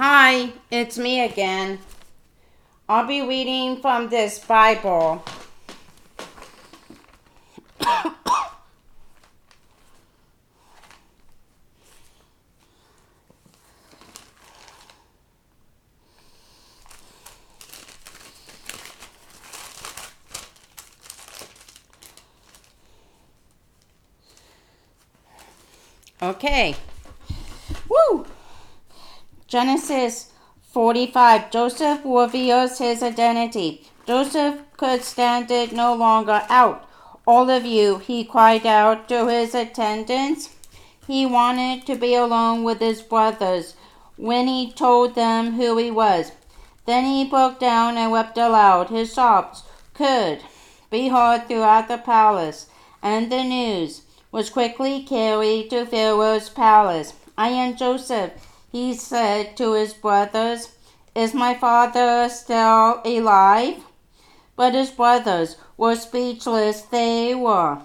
Hi, it's me again. I'll be reading from this Bible. Okay. Woo! Genesis 45. Joseph reveals his identity. Joseph could stand it no longer. Out, all of you, he cried out to his attendants. He wanted to be alone with his brothers when he told them who he was. Then he broke down and wept aloud. His sobs could be heard throughout the palace, and the news was quickly carried to Pharaoh's palace. I am Joseph, he said to his brothers. Is my father still alive? But his brothers were speechless. They were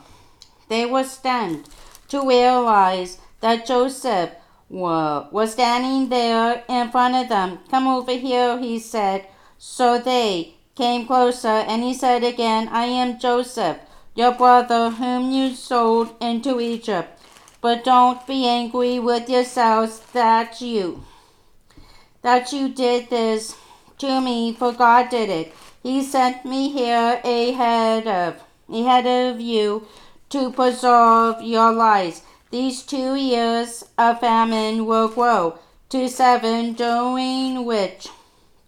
stunned to realize that Joseph was standing there in front of them. Come over here, he said. So they came closer, and he said again, I am Joseph, your brother, whom you sold into Egypt. But don't be angry with yourselves that you did this to me, for God did it. He sent me here ahead of you to preserve your lives. These 2 years of famine will grow to 7, during which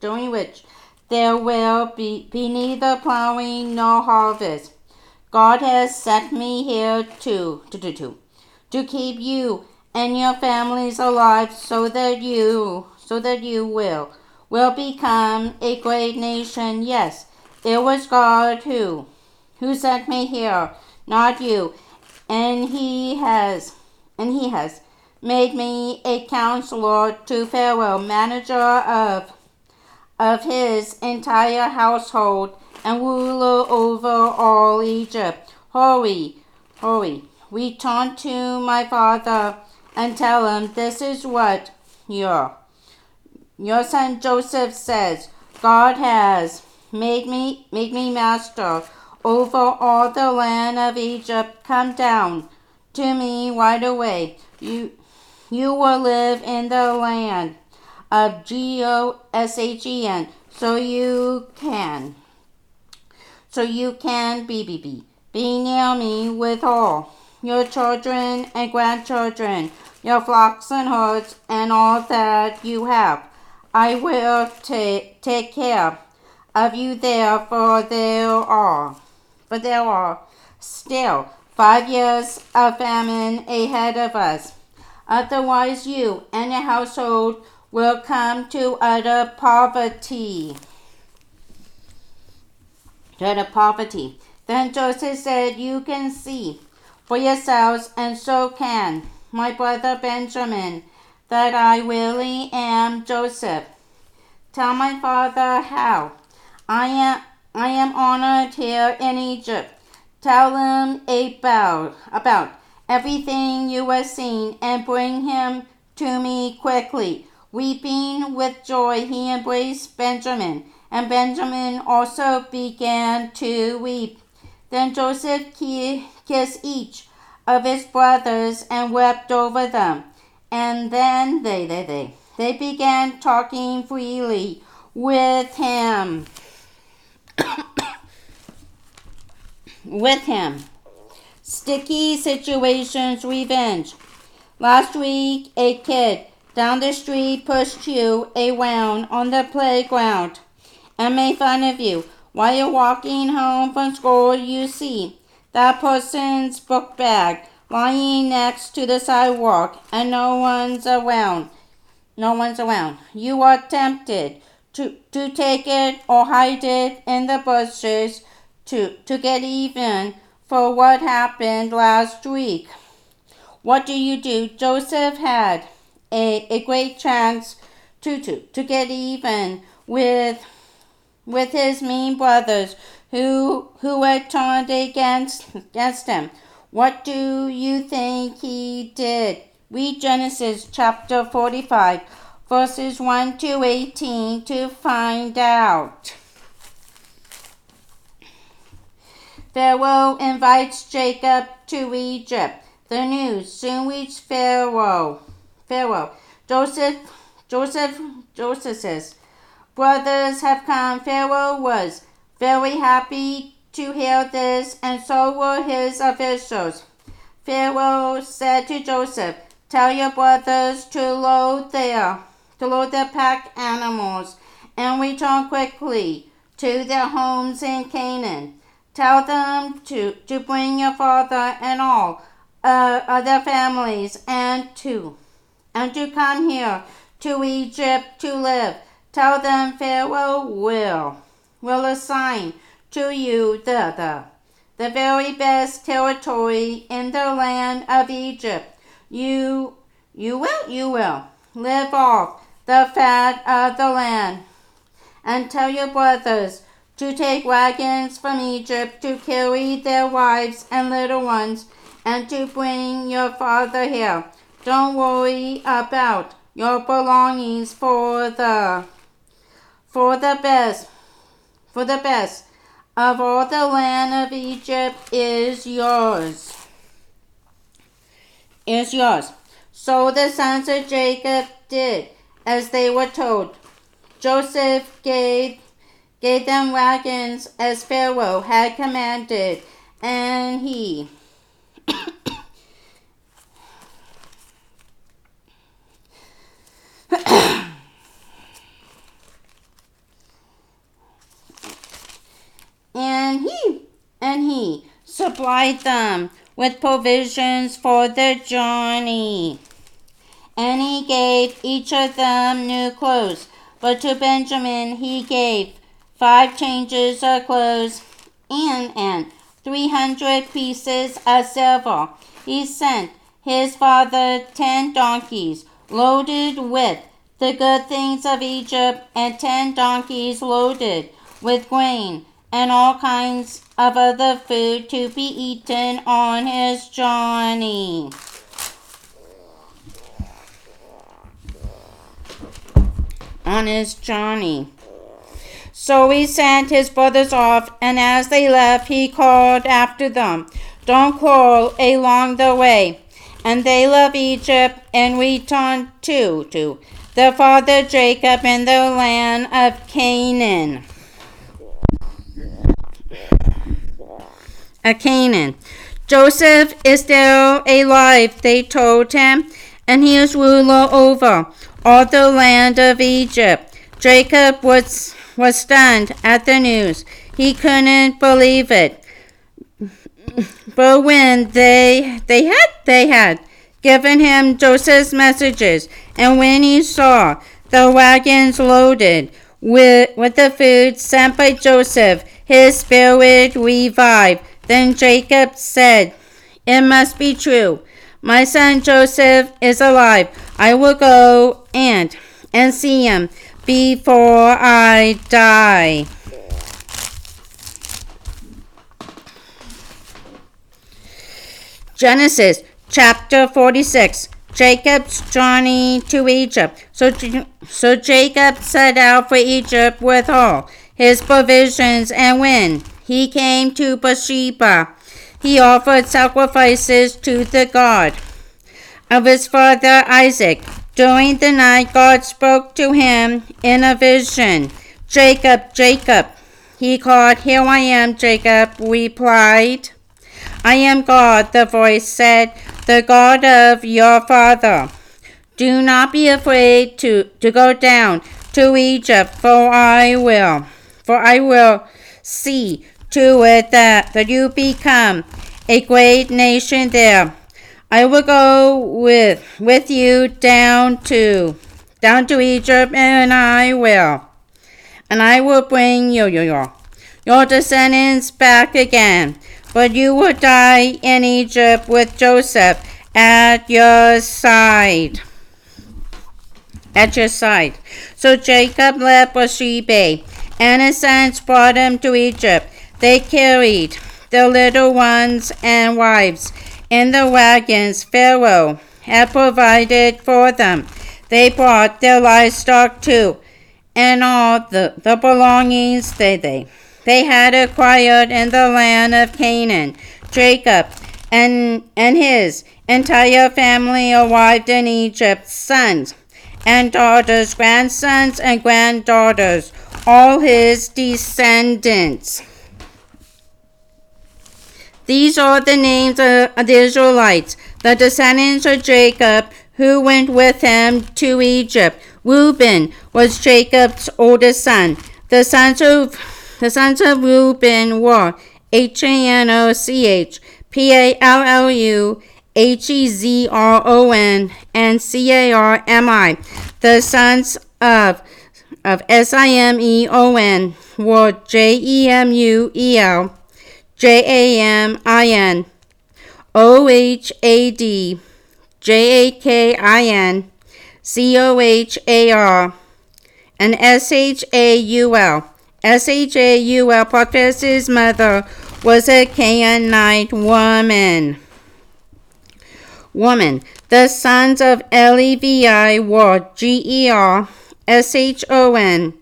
there will be neither plowing nor harvest. God has sent me here to keep you and your families alive, so that you will become a great nation. Yes, it was God who sent me here, not you. And he has made me a counselor to Pharaoh, manager of his entire household, and ruler over all Egypt. Hurry, return to my father and tell him this is what your son Joseph says. God has made me master over all the land of Egypt. Come down to me right away. You will live in the land of Goshen, so you can be near me with all your children and grandchildren, your flocks and herds, and all that you have. I will take care of you there, for there are still 5 years of famine ahead of us. Otherwise you and your household will come to utter poverty. Then Joseph said, you can see for yourselves, and so can my brother Benjamin, that I really am Joseph. Tell my father how I am honored here in Egypt. Tell him about everything you have seen, and bring him to me quickly. Weeping with joy, he embraced Benjamin, and Benjamin also began to weep. Then Joseph kissed each of his brothers and wept over them. And then they began talking freely with him. Sticky situations revenge. Last week, a kid down the street pushed you around on the playground and made fun of you. While you're walking home from school, you see that person's book bag lying next to the sidewalk, and no one's around. You are tempted to take it or hide it in the bushes to get even for what happened last week. What do? Joseph had a great chance to get even with his mean brothers who had turned against him. What do you think he did? Read Genesis chapter 45. verses 1 to 18 to find out. Pharaoh invites Jacob to Egypt. The news soon reached Pharaoh. Joseph's brothers have come. Pharaoh was very happy to hear this, and so were his officials. Pharaoh said to Joseph, "Tell your brothers to load their pack animals and return quickly to their homes in Canaan. Tell them to bring your father and all other families and to come here to Egypt to live. Tell them Pharaoh will assign to you the very best territory in the land of Egypt. You will live off the fat of the land. And tell your brothers to take wagons from Egypt to carry their wives and little ones and to bring your father here. Don't worry about your belongings, for the best of all the land of Egypt is yours. So the sons of Jacob did as they were told. Joseph gave them wagons as Pharaoh had commanded, and he and he supplied them with provisions for their journey. And he gave each of them new clothes. But to Benjamin he gave 5 changes of clothes and 300 pieces of silver. He sent his father 10 donkeys loaded with the good things of Egypt, and 10 donkeys loaded with grain and all kinds of other food to be eaten on his journey. So he sent his brothers off, and as they left, he called after them, "Don't quarrel along the way." And they left Egypt and returned to their father Jacob in the land of Canaan. Joseph is still alive, they told him, and he is ruler over all the land of Egypt. Jacob was stunned at the news. He couldn't believe it. But when they had given him Joseph's messages, and when he saw the wagons loaded with the food sent by Joseph, his spirit revived. Then Jacob said, "It must be true. My son Joseph is alive. I will go and see him before I die." Genesis chapter 46. Jacob's journey to Egypt. So Jacob set out for Egypt with all his provisions, and when he came to Beersheba, he offered sacrifices to the God of his father Isaac. During the night, God spoke to him in a vision. "Jacob, Jacob." He called. "Here I am," Jacob replied. "I am God," the voice said, "the God of your father. Do not be afraid to go down to Egypt, for I will see to it that you become a great nation there. I will go with you down to Egypt, and I will bring your descendants back again. But you will die in Egypt with Joseph at your side. So Jacob left Beersheba, and his sons brought him to Egypt. They carried their little ones and wives in the wagons Pharaoh had provided for them. they brought their livestock too, and all the belongings they had acquired in the land of Canaan. Jacob and his entire family arrived in Egypt, sons and daughters, grandsons and granddaughters, all his descendants. These are the names of the Israelites, the descendants of Jacob, who went with him to Egypt. Reuben was Jacob's oldest son. The sons of Reuben were Hanoch, Pallu, Hezron, and Carmi. The sons of Simeon were Jemuel, Jamin, Ohad, Jakin, Cohar, and Shaul. Shaul, Potiphar's mother, was a Canaanite woman. The sons of Levi were Ger, Shon,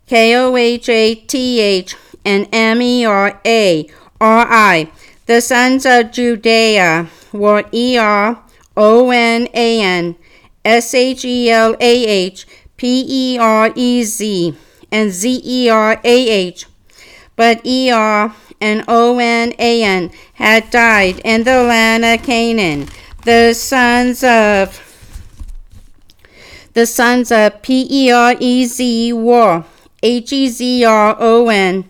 Kohath, and Merari. The sons of Judah were Er, Onan, Shelah, Perez, and Zerah. But Er and Onan had died in the land of Canaan. The sons of Perez were Hezron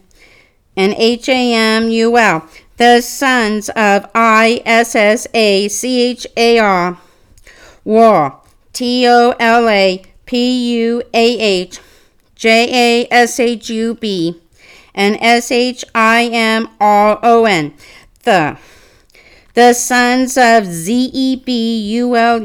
and Hamuel. The sons of Issachar were Tola, Puah, Jasub, and Shimron. The sons of Zebulun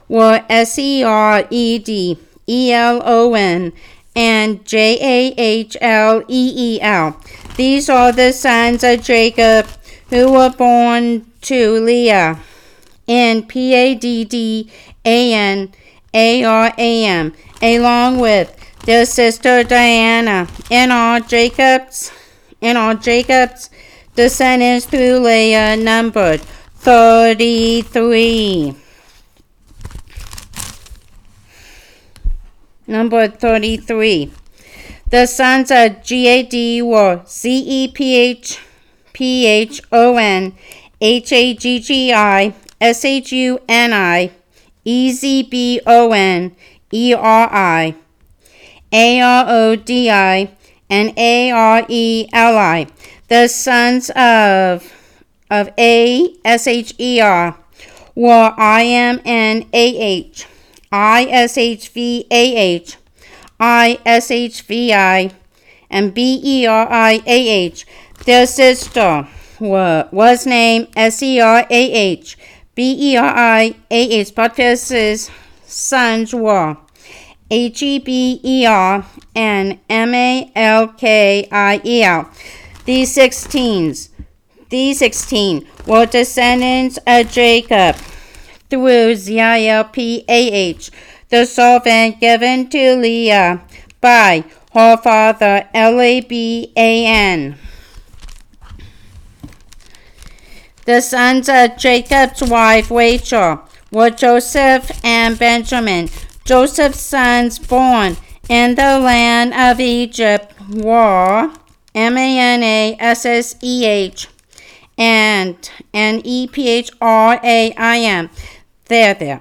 were Sered, Elon, and Jahleel. These are the sons of Jacob who were born to Leah in Paddan Aram, along with their sister Dinah, and all Jacob's descendants through Leah numbered 33. Number 33. The sons of Gad were Zephon, Haggi, Shuni, Ezbon, Eri, Arodi, and Areli. The sons of Asher were Iam and Ishvah, Ishvi, and Beriah. Their sister was named Serah. Beriah. Potiphar's sons were Heber and Malchiel. These 16 were descendants of Jacob through Zilpah, the servant given to Leah by her father Laban. The sons of Jacob's wife Rachel were Joseph and Benjamin. Joseph's sons born in the land of Egypt were Manasseh and Ephraim. Their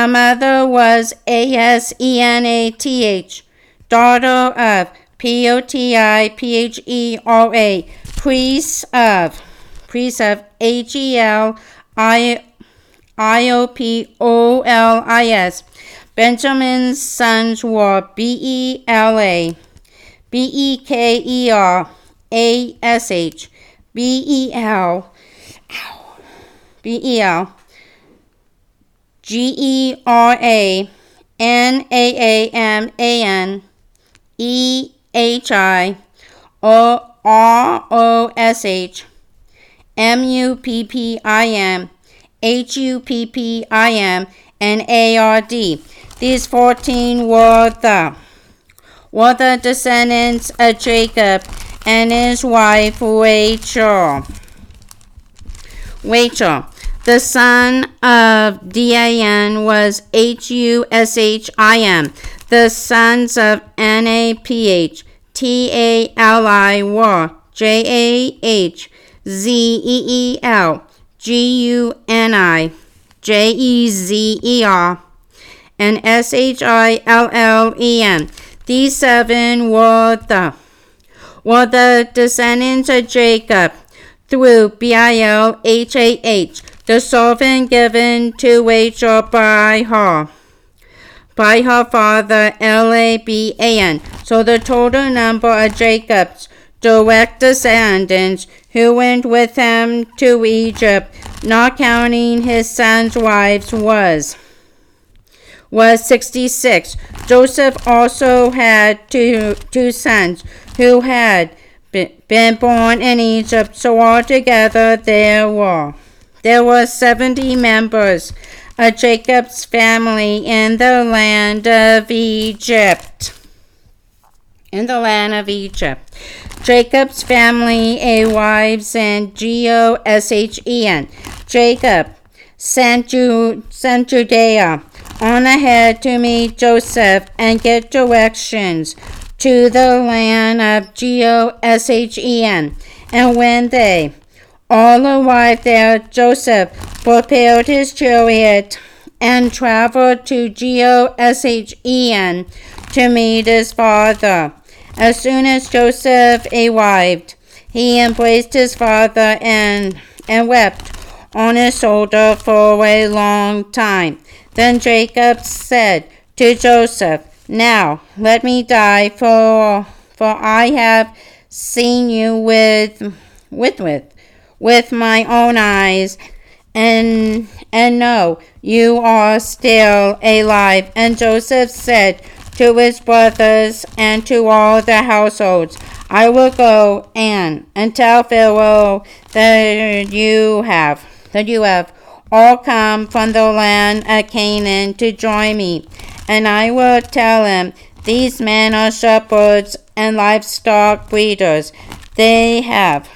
mother was Asenath, daughter of Poti, Phera, priest of Agiel, Iopolis. Benjamin's sons were Bela, Beker, Ash, Beel, Gera, Naaman, Ehi, Rosh, Muppim, Huppim, and A-R-D. These 14 were the descendants of Jacob and his wife Rachel. The son of Dan was Hushim. The sons of Naph, Tali were Jahzeel, Guni, Jezer, and Shillen. These 7 were the descendants of Jacob through Bilhah, the servant given to Rachel by her father Laban. So the total number of Jacob's direct descendants who went with him to Egypt, not counting his sons' wives, was 66. Joseph also had two sons who had been born in Egypt, so altogether there were 70 members of Jacob's family in the land of Egypt. Jacob's family, wives, and Goshen. Jacob sent Judah on ahead to meet Joseph and get directions to the land of Goshen. And when they all arrived there, Joseph prepared his chariot and traveled to Goshen to meet his father. As soon as Joseph arrived, he embraced his father and wept on his shoulder for a long time. Then Jacob said to Joseph, "Now let me die, for I have seen you with my own eyes, and know you are still alive." And Joseph said to his brothers and to all the households, "I will go and tell Pharaoh that you have all come from the land of Canaan to join me, and I will tell him, these men are shepherds and livestock breeders. They have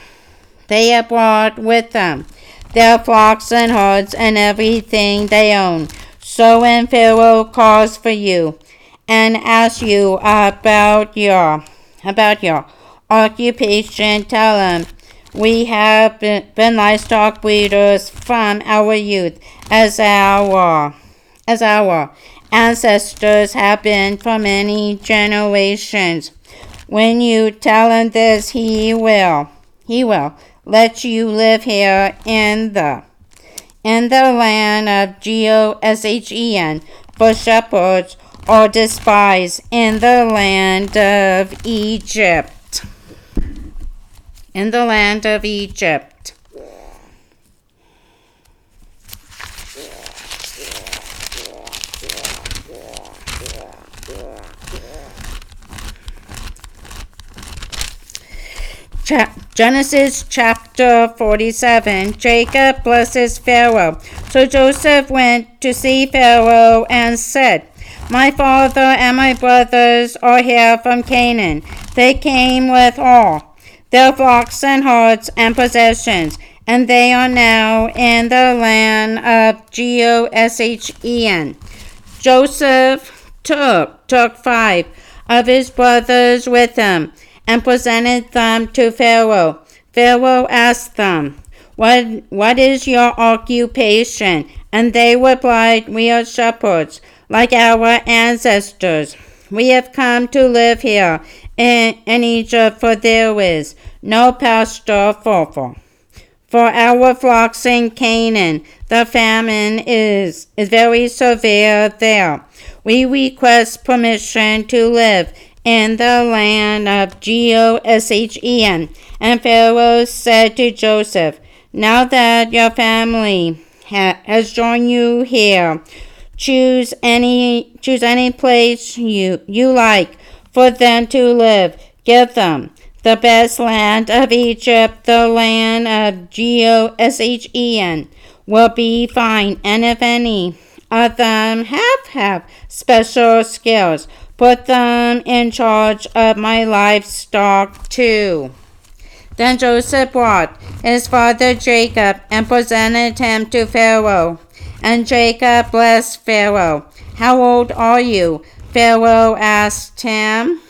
brought with them their flocks and herds and everything they own. So when Pharaoh calls for you and asks you about your occupation, tell him, we have been livestock breeders from our youth, as our ancestors have been for many generations." When you tell him this, he will let you live here in the land of Goshen, for shepherds are despised in the land of Egypt. Genesis chapter 47. Jacob blesses Pharaoh. So Joseph went to see Pharaoh and said, "My father and my brothers are here from Canaan. They came with all their flocks and herds and possessions, and they are now in the land of Goshen." Joseph took 5 of his brothers with him and presented them to Pharaoh. Pharaoh asked them, What is your occupation? And they replied, "We are shepherds, like our ancestors. We have come to live here in Egypt, for there is no pasture for our flocks in Canaan. The famine is very severe there. We request permission to live in the land of Goshen." And Pharaoh said to Joseph, "Now that your family has joined you here, choose any place you like for them to live. Give them the best land of Egypt. The land of Goshen will be fine, and if any them have special skills. Put them in charge of my livestock too. Then Joseph brought his father Jacob and presented him to Pharaoh. And Jacob blessed Pharaoh. How old are you? Pharaoh asked him.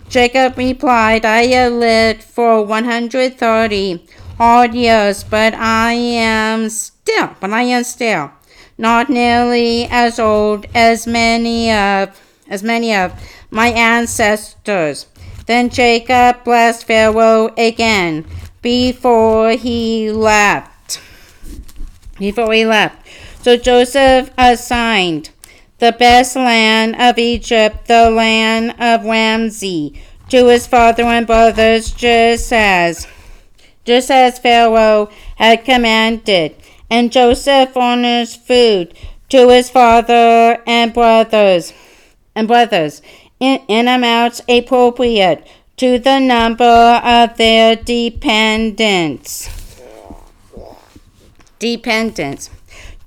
Jacob replied, I have lived for 130 hard years, but I am still not nearly as old as many of my ancestors. Then Jacob blessed Pharaoh again before he left. So Joseph assigned the best land of Egypt, the land of Ramsey, to his father and brothers, just as Pharaoh had commanded. And Joseph furnished food to his father and brothers in amounts appropriate to the number of their dependents.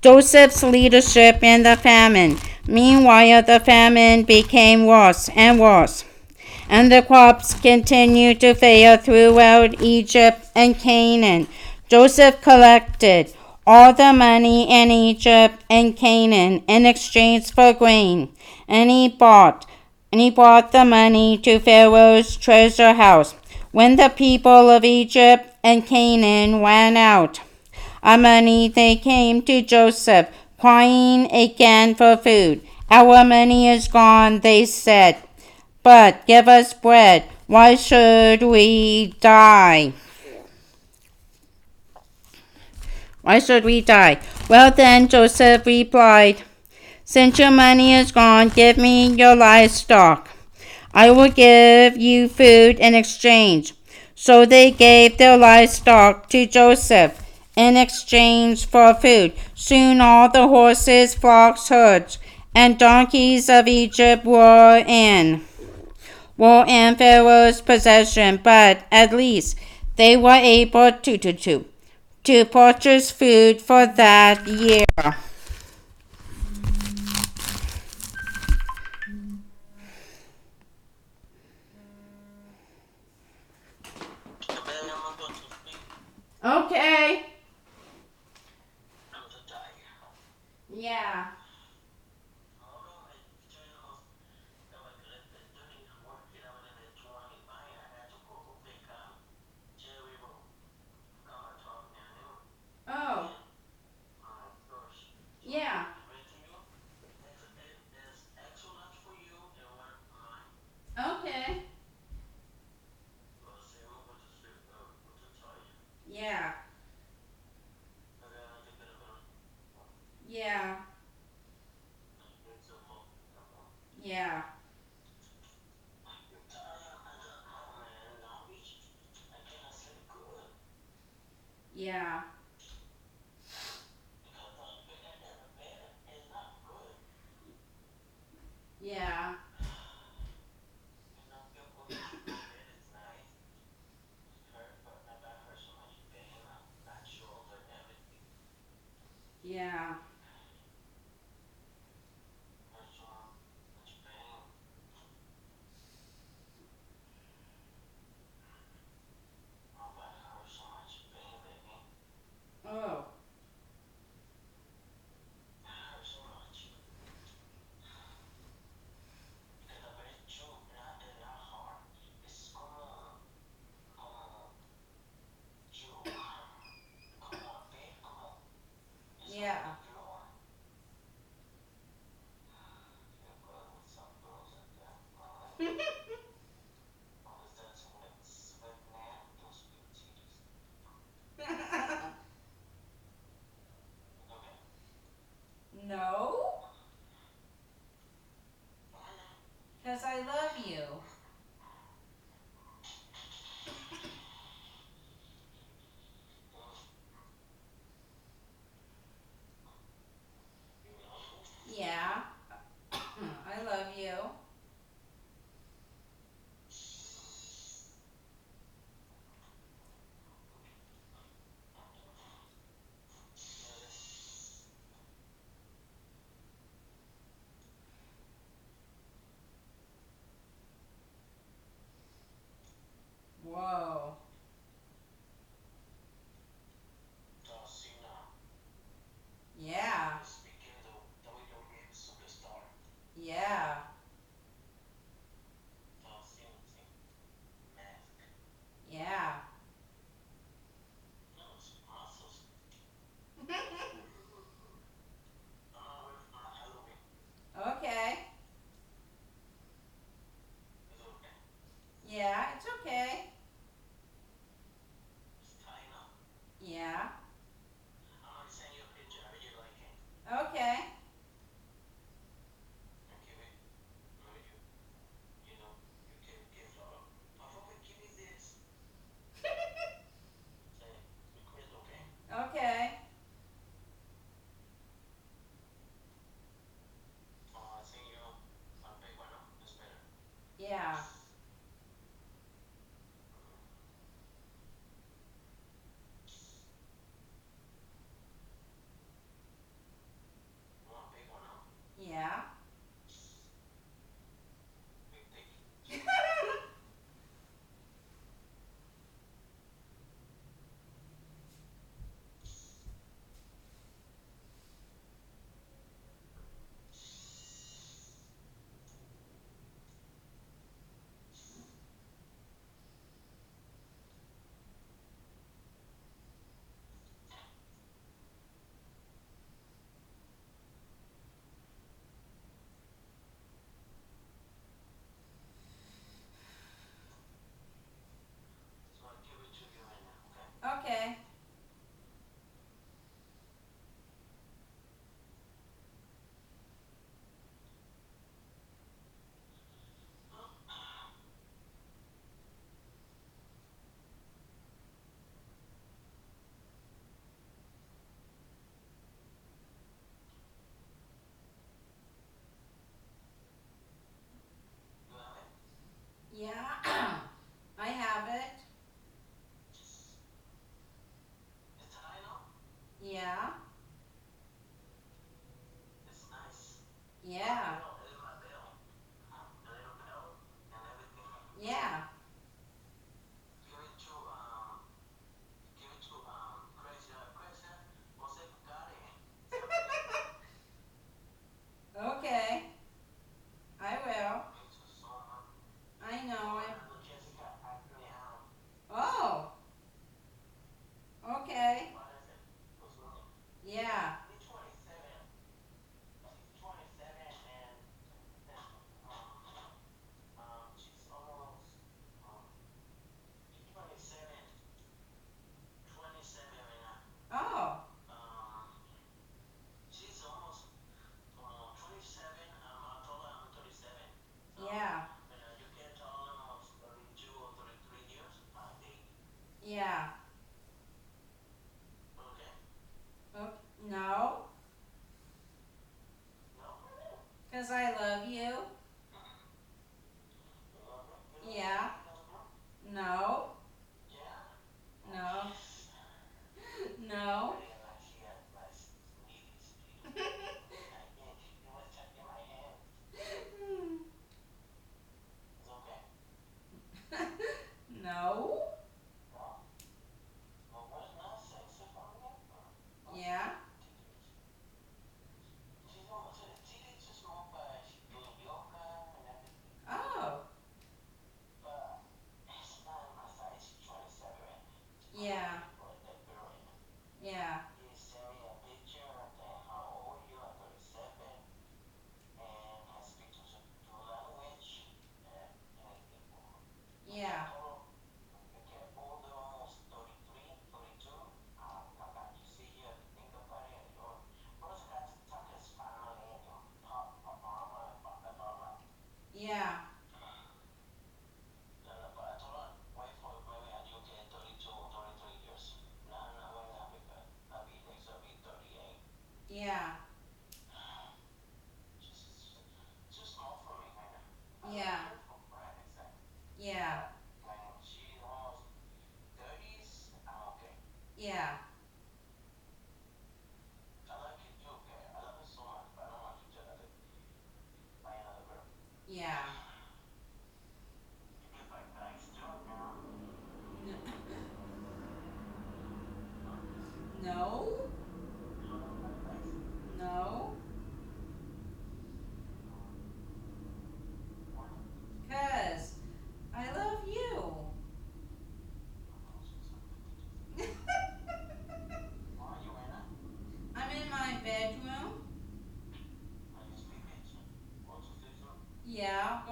Joseph's leadership in the famine. Meanwhile, the famine became worse and worse, and the crops continued to fail throughout Egypt and Canaan. Joseph collected all the money in Egypt and Canaan in exchange for grain, and he brought the money to Pharaoh's treasure house. When the people of Egypt and Canaan ran out of money, they came to Joseph, crying again for food. Our money is gone, they said, but give us bread. Why should we die? Well then, Joseph replied, since your money is gone, give me your livestock. I will give you food in exchange. So they gave their livestock to Joseph in exchange for food. Soon all the horses, flocks, herds, and donkeys of Egypt were in Pharaoh's possession, but at least they were able to purchase food for that year. Okay. Yeah. Oh. Yeah. Okay. Yeah. Yeah. Yeah. Yeah. Yeah. Yeah. Oh. Yeah. No, because I love you. Yeah. I love you.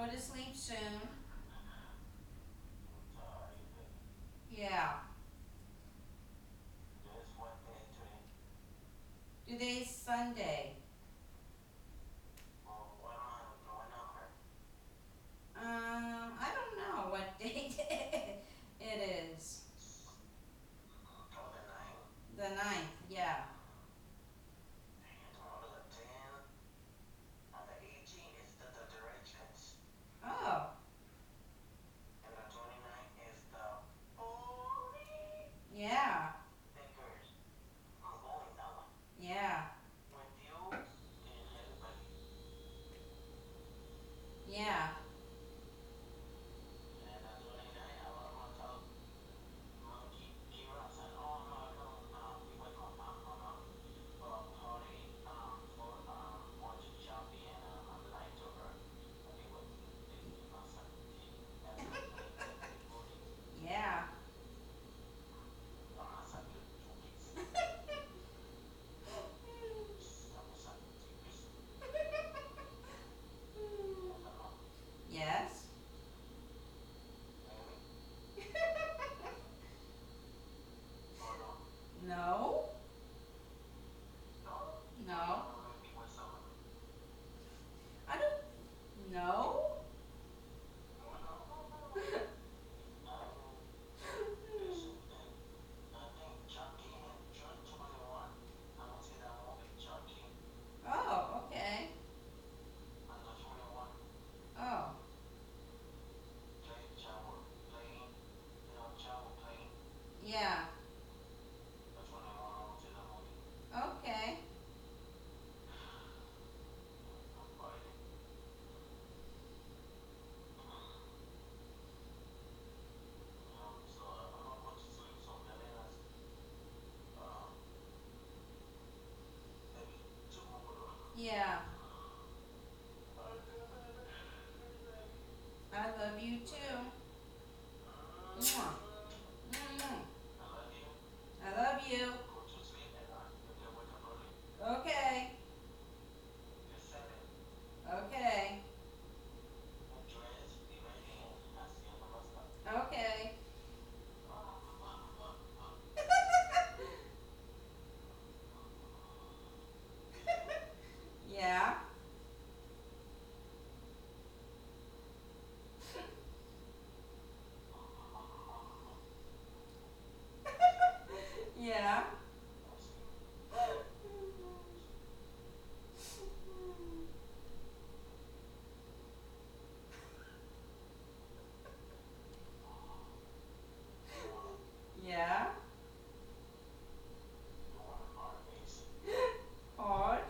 go to sleep soon. Yeah. Today's Sunday. I don't know what date it is. The ninth, yeah. Oh, yeah, yeah, yeah. Yeah. Yes. No. No. I don't know. Oh, okay. Oh, yeah. Okay. Yeah. I love you too. Mwah. Mm. I love you. Okay. Okay. Okay. Yeah. Yeah. Yeah. Hard.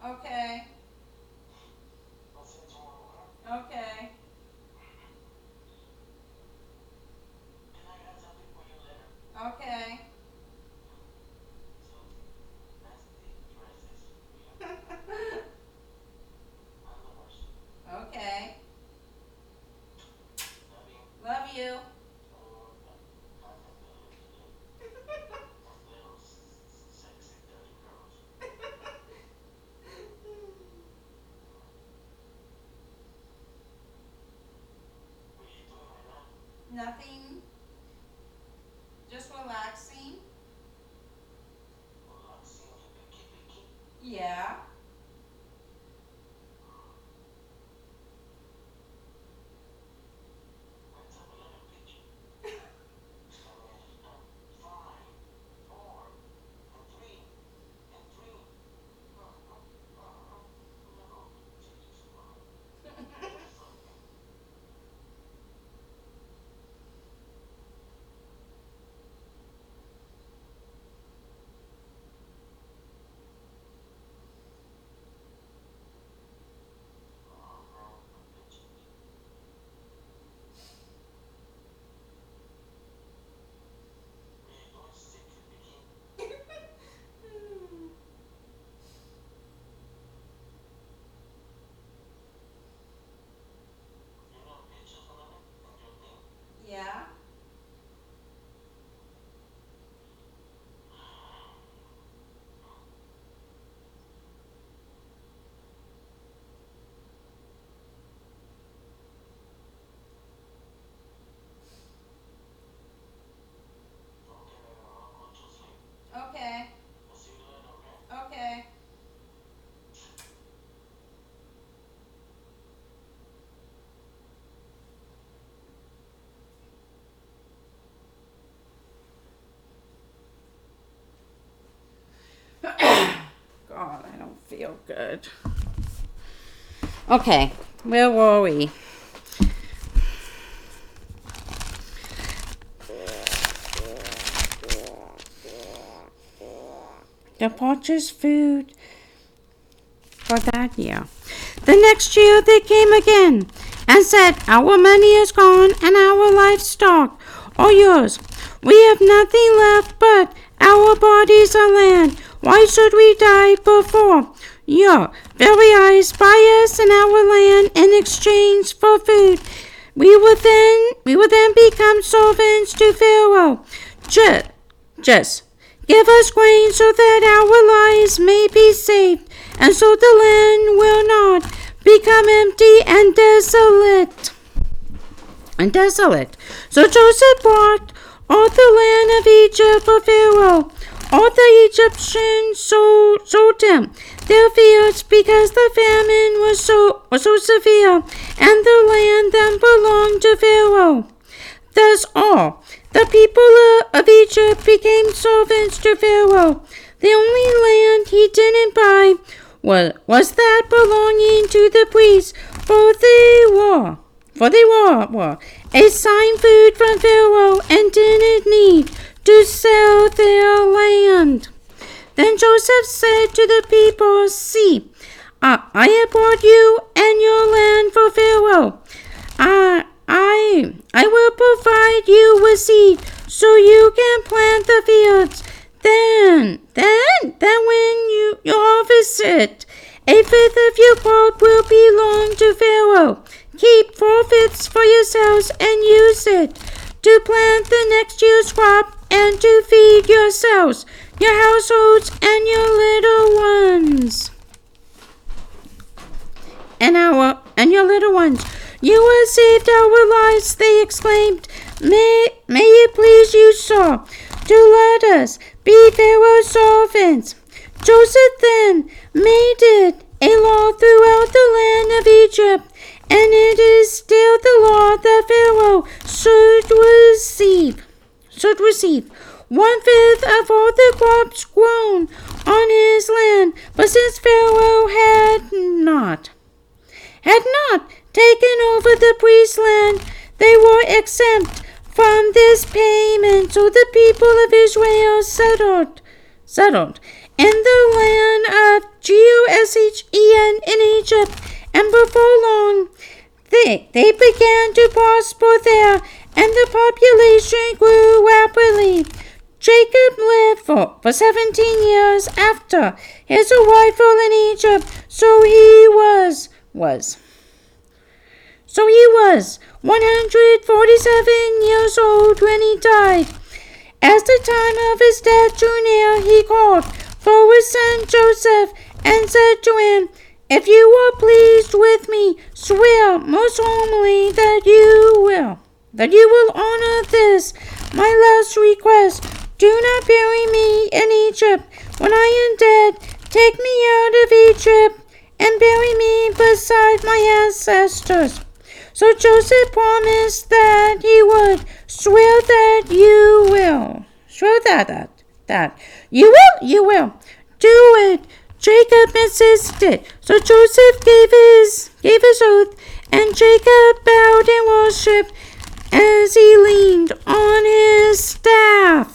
Okay. Okay. Okay. Okay. Love you. Nothing. Just relaxing. Yeah. feel good. Okay, where were we? The purchased food for that year. The next year they came again and said, "Our money is gone and our livestock are yours. We have nothing left but our bodies and land. Why should we die before your very eyes? Buy us and our land in exchange for food. We will then become servants to Pharaoh. Just give us grain so that our lives may be saved, and so the land will not become empty and desolate. So Joseph bought all the land of Egypt for Pharaoh. All the Egyptians sold him their fields because the famine was so severe, and the land then belonged to Pharaoh. Thus all the people of Egypt became servants to Pharaoh. The only land he didn't buy was that belonging to the priests, for they were assigned food from Pharaoh and didn't need to sell their land. Then Joseph said to the people, "See, I have bought you and your land for Pharaoh. I will provide you with seed so you can plant the fields. Then when you harvest it, a fifth of your crop will belong to Pharaoh. Keep 4/5 for yourselves and use it to plant the next year's crop and to feed yourselves, your households, and your little ones." And your little ones. "You have saved our lives," they exclaimed. May it please you, sir, to let us be Pharaoh's servants." Joseph then made it a law throughout the land of Egypt, and it is still the law that Pharaoh should receive 1/5 of all the crops grown on his land. But since Pharaoh had not taken over the priest's land, they were exempt from this payment. So the people of Israel settled in the land of Goshen in Egypt, and before long they began to prosper there, and the population grew rapidly. Jacob lived for 17 years after his arrival in Egypt, so he was 147 years old when he died. As the time of his death drew near, he called for his son Joseph and said to him, "If you are pleased with me, swear most solemnly that you will honor this, my last request. Do not bury me in Egypt. When I am dead, take me out of Egypt and bury me beside my ancestors." So Joseph promised that he would. Swear that you will. Swear that you will. Do it. Jacob insisted. So Joseph gave his oath, and Jacob bowed in worship as he leaned on his staff.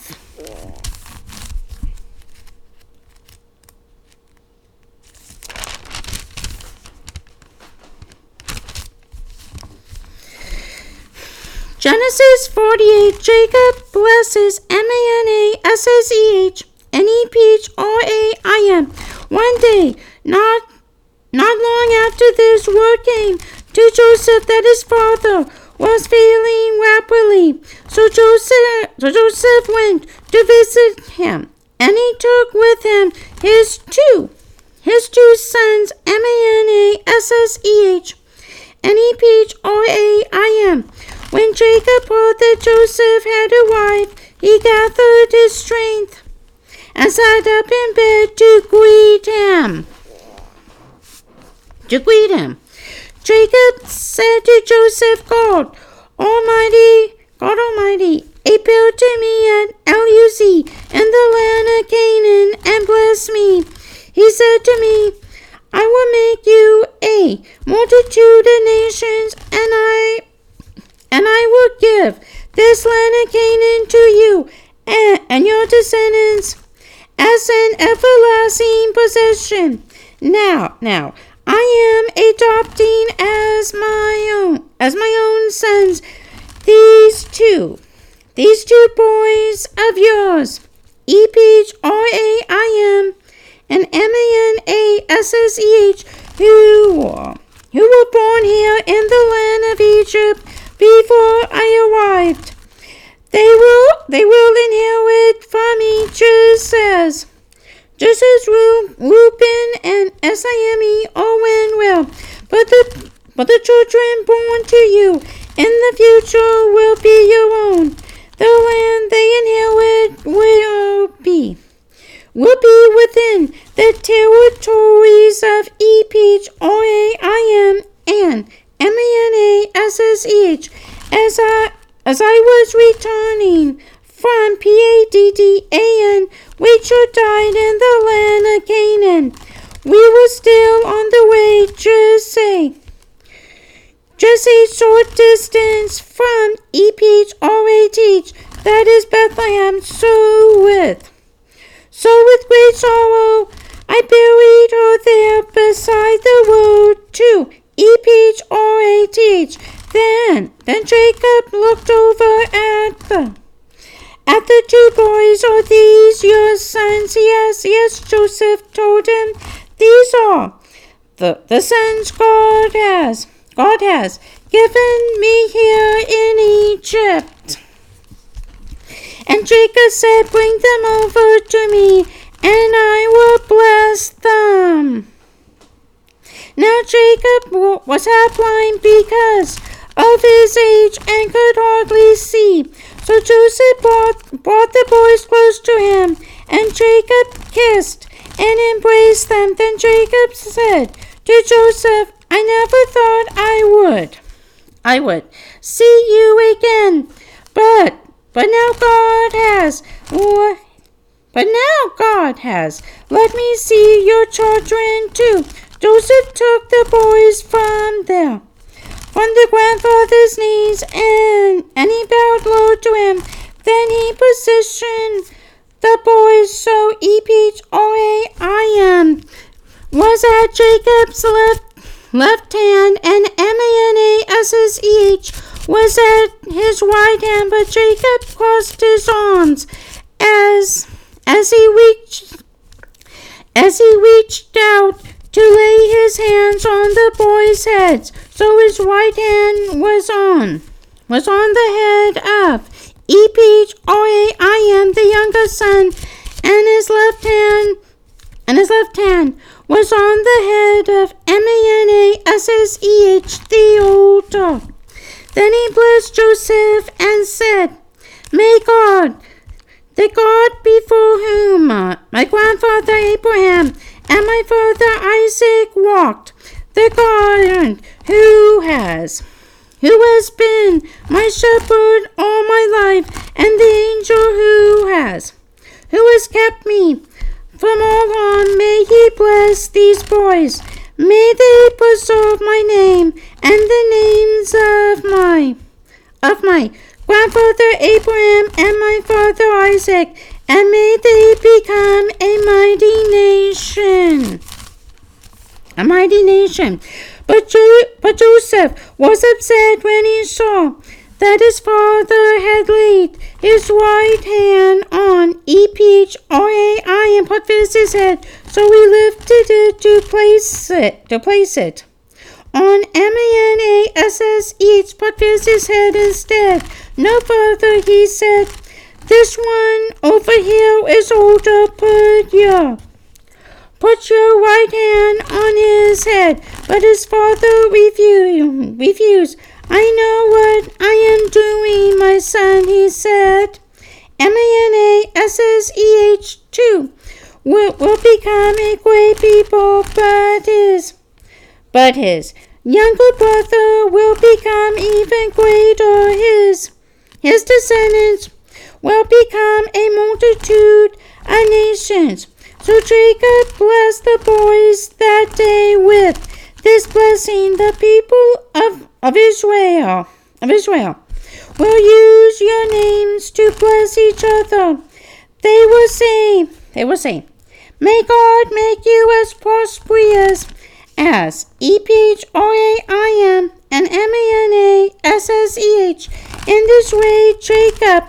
Genesis 48. Jacob blesses Manasseh, Nephraim. One day, not long after this, word came to Joseph that his father was failing rapidly. So Joseph went to visit him, and he took with him his two sons, Manasseh and Nephraim. When Jacob heard that Joseph had arrived, he gathered his strength and sat up in bed to greet him. Jacob said to Joseph, God Almighty, appeared to me at Luz in the land of Canaan and blessed me. He said to me, I will make you a multitude of nations, and I will give this land of Canaan to you and your descendants as an everlasting possession. Now, I am adopting as my own sons these two boys of yours, Ephraim and Manasseh, who were born here in the land of Egypt before I arrived. They will inherit from me just as Reuben and Ephraim Owen will. But the children born to you in the future will be your own. The land they inherit will be within the territories of Ephraim and Manasseh, as I was returning from Paddan, which died in the land of Canaan. We were still on the way, just a short distance from Ephraim, that is Bethlehem. So with great sorrow, I buried her there beside the road to Ephraim. Then Jacob looked over at the two boys. Are these your sons? Yes, Joseph told him. These are the sons God has given me here in Egypt. And Jacob said, bring them over to me, and I will bless them. Now Jacob was half blind because of his age and could hardly see. So Joseph brought the boys close to him, and Jacob kissed and embraced them. Then Jacob said to Joseph, I never thought I would see you again, but now God has. Let me see your children too. Joseph took the boys from the grandfather's knees, and he bowed low to him. Then he positioned the boys so Ephraim was at Jacob's left hand, and Manasseh was at his right hand. But Jacob crossed his arms as he reached out to lay his hands on the boys' heads. So his right hand was on the head of Ephraim, the younger son, and his left hand was on the head of Manasseh, the older. Then he blessed Joseph and said, May God, the God before whom my grandfather Abraham and my father Isaac walked, the God who has been my shepherd all my life, and the angel who has kept me from all harm, may he bless these boys. May they preserve my name and the names of my grandfather Abraham and my father Isaac, and may they become a mighty nation. But Joseph was upset when he saw that his father had laid his right hand on Ephraim and put his head, so he lifted it to place it on Manasseh, put his head instead. No further, he said, this one over here is older. Put your right hand on his head. But his father refused. I know what I am doing, my son, he said. Manasseh too will become a great people, but his younger brother will become even greater. His descendants will become a multitude of nations. So Jacob blessed the boys that day with this blessing. The people of Israel will use your names to bless each other. They will say, may God make you as prosperous as Ephraim and Manasseh. In this way, Jacob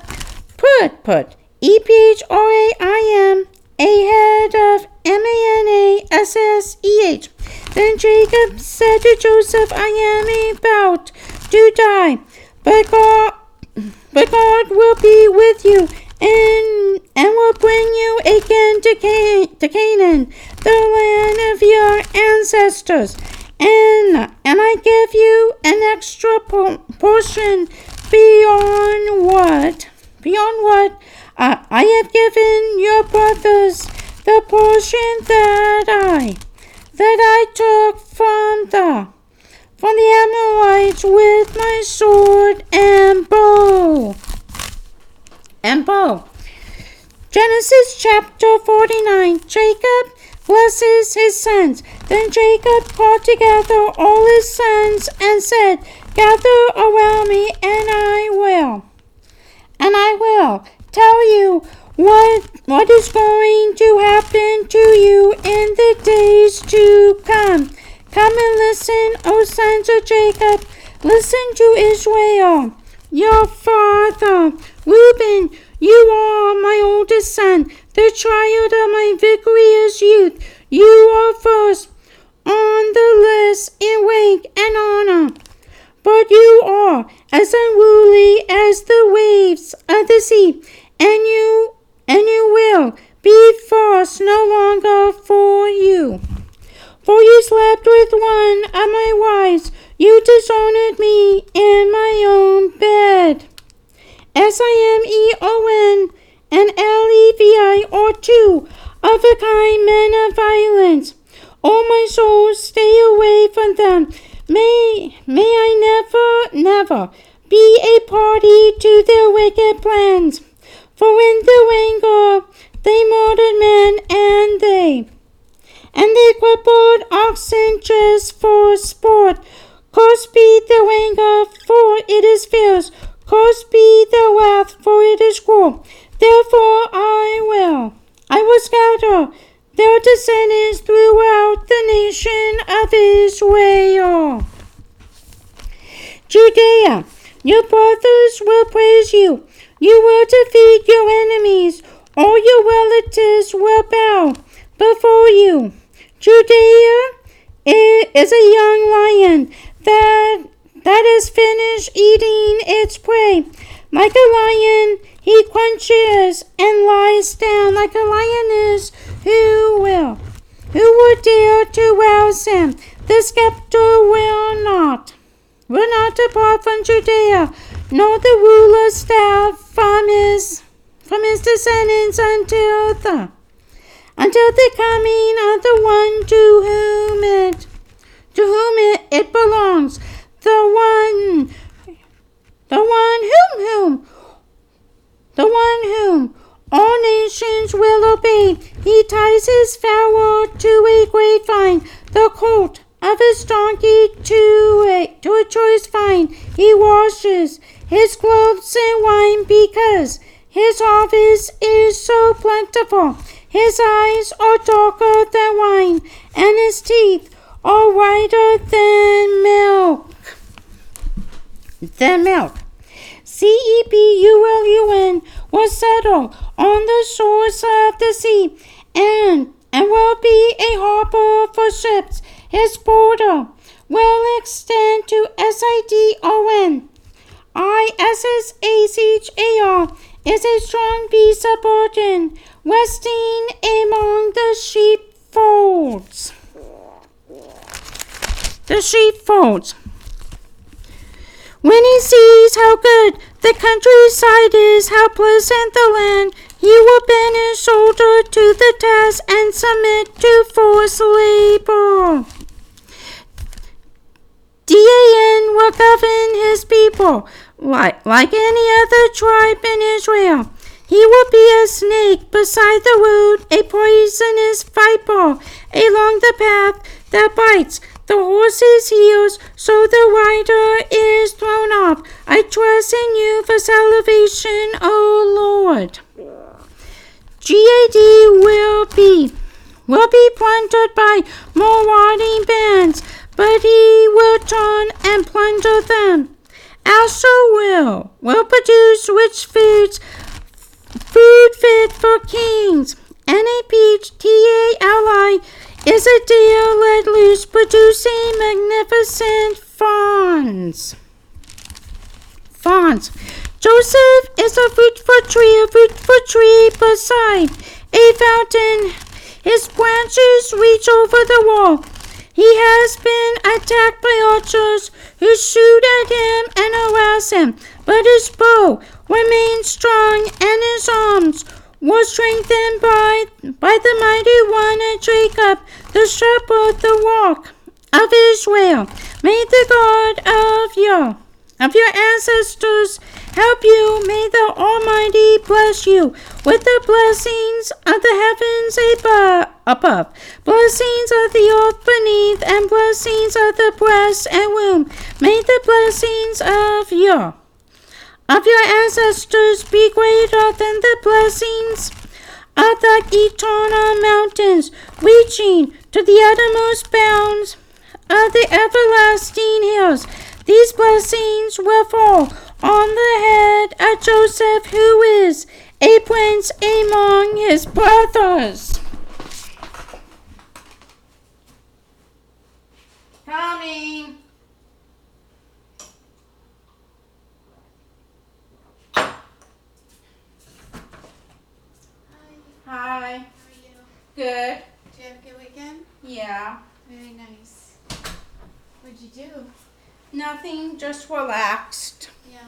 put Ephraim ahead of Manasseh. Then Jacob said to Joseph, I am about to die, but God will be with you and will bring you again to Canaan, the land of your ancestors. And I give you an extra portion beyond what I have given your brothers, the portion that I took from the Amorites with my sword and bow. Genesis chapter 49. Jacob blesses his sons. Then Jacob called together all his sons and said, gather around me, and I will tell you what is going to happen to you in the days to come. Come and listen, O sons of Jacob. Listen to Israel, your father. Reuben, you are my oldest son, the child of my vigorous youth. You are first on the list in rank and honor, but you are as unruly as the waves of the sea, and you will be first no longer for you. For you slept with one of my wives, you dishonored me in my own bed. Sion and Levi are two of a kind men of violence. O my soul, stay away from them. May I never be a party to their wicked plans. For in their anger they murdered men, and they crippled oxen just for sport. Cursed be their anger, for it is fierce. Cursed be their wrath, for it is cruel. Therefore I will scatter their descendants throughout the nation of Israel. Judea, your brothers will praise you. You will defeat your enemies. All your relatives will bow before you. Judea is a young lion that has finished eating its prey. Like a lion, he crunches and lies down. Like a lioness, who will dare to rouse him? The scepter will not depart from Judea, nor the ruler's staff from his descendants until the coming of the one to whom it belongs, the one whom all nations will obey. He ties his follower to a grapevine, the colt of his donkey to a choice vine. He washes his clothes in wine because his harvest is so plentiful. His eyes are darker than wine, and his teeth are whiter than milk. Zebulun will settle on the shores of the sea, and will be a harbor for ships. His border will extend to Sidon. Issachar is a strong beast of burden, resting among the sheepfolds. When he sees how good the countryside is, how pleasant the land, he will bend his shoulder to the task and submit to forced labor. Dan will govern his people like any other tribe in Israel. He will be a snake beside the road, a poisonous viper along the path that bites the horse's heels, so the rider is thrown off. I trust in you for salvation, O Lord. GAD will be plundered by marauding bands, but he will turn and plunder them. Asher will produce rich food fit for kings. NAPTALI is a deer let loose, producing magnificent fawns. Joseph is a fruitful tree beside a fountain. His branches reach over the wall. He has been attacked by archers who shoot at him and harass him, but his bow remains strong and his arms were strengthened by the mighty one of Jacob, the shepherd, the rock of Israel. May the God of your ancestors help you. May the Almighty bless you with the blessings of the heavens above, blessings of the earth beneath, and blessings of the breast and womb. May the blessings of your ancestors be greater than the blessings of the eternal mountains, reaching to the uttermost bounds of the everlasting hills. These blessings will fall on the head of Joseph, who is a prince among his brothers. Coming. Hi. How are you? Good. Did you have a good weekend? Yeah. Very nice. What'd you do? Nothing, just relaxed. Yeah.